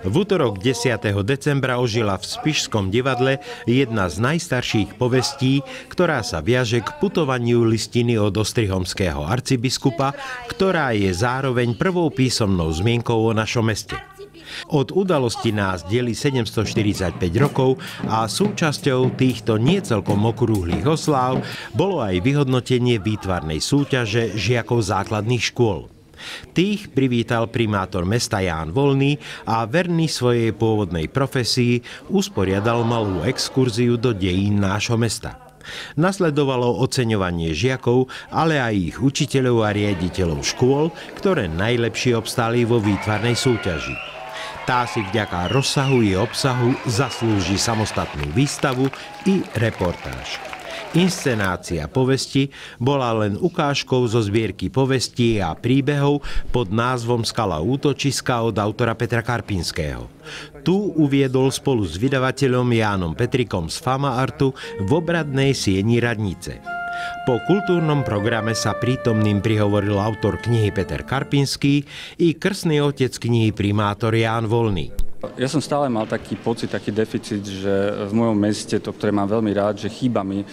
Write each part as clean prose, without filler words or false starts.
V utorok 10. decembra ožila v Spišskom divadle jedna z najstarších povestí, ktorá sa viaže k putovaniu listiny od ostrihomského arcibiskupa, ktorá je zároveň prvou písomnou zmienkou o našom meste. Od udalosti nás delí 745 rokov a súčasťou týchto niecelkom okrúhlych osláv bolo aj vyhodnotenie výtvarnej súťaže žiakov základných škôl. Tých privítal primátor mesta Ján Volný a verný svojej pôvodnej profesii usporiadal malú exkurziu do dejín nášho mesta. Nasledovalo oceňovanie žiakov, ale aj ich učiteľov a riaditeľov škôl, ktoré najlepšie obstáli vo výtvarnej súťaži. Tá si vďaka rozsahu i obsahu zaslúži samostatnú výstavu i reportáž. Inscenácia povesti bola len ukážkou zo zbierky povestí a príbehov pod názvom Skala útočiska od autora Petra Karpinského. Tu uviedol spolu s vydavateľom Jánom Petrikom z Fama Artu v obradnej sieni radnice. Po kultúrnom programe sa prítomným prihovoril autor knihy Peter Karpinský i krstný otec knihy primátor Ján Volný. Ja som stále mal taký pocit, taký deficit, že v mojom meste, to, ktoré mám veľmi rád, že chýba mi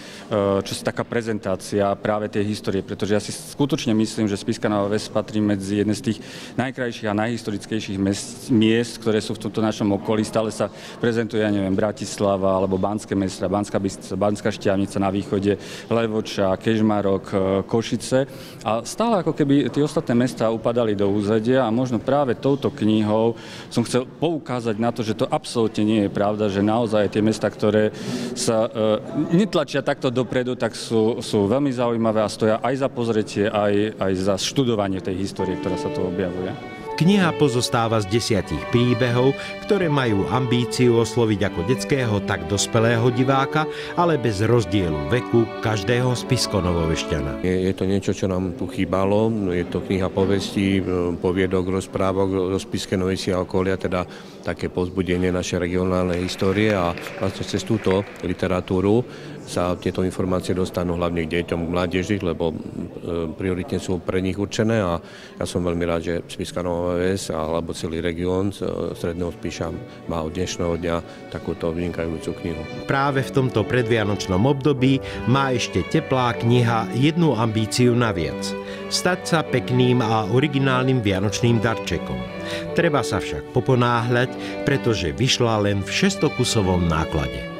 taká prezentácia práve tej histórie, pretože ja si skutočne myslím, že Spišská Nová Ves patrí medzi jedné z tých najkrajších a najhistorickejších miest, ktoré sú v tomto našom okolí. Stále sa prezentuje, ja neviem, Bratislava, alebo Banské Mesto, Banská Bystrica, Banská Štiavnica na východe, Levoča, Kežmarok, Košice. A stále ako keby tie ostatné mestá upadali do úzadia a možno práve touto knihou som chcel poukázať na to, že to absolútne nie je pravda, že naozaj tie mestá, ktoré sa netlačia takto dopredu, tak sú veľmi zaujímavé a stoja aj za pozretie, aj za študovanie tej histórie, ktorá sa tu objavuje. Kniha pozostáva z 10 príbehov, ktoré majú ambíciu osloviť ako detského, tak dospelého diváka, ale bez rozdielu veku každého spišskonovovešťana. Je to niečo, čo nám tu chýbalo. Je to kniha povestí, poviedok, rozprávok zo Spišskej Novej Vsi a okolia, teda také povzbudenie našej regionálnej histórie a vlastne cez túto literatúru sa tieto informácie dostanú hlavne k deťom, k mládeži, lebo prioritne sú pre nich určené a ja som veľmi rád, že Spišská Nová Ves alebo celý región Stredného Spiša má od dnešného dňa takúto vynikajúcu knihu. Práve v tomto predvianočnom období má ešte teplá kniha jednu ambíciu naviac. Stať sa pekným a originálnym vianočným darčekom. Treba sa však poponáhľať, pretože vyšla len v 600-kusovom náklade.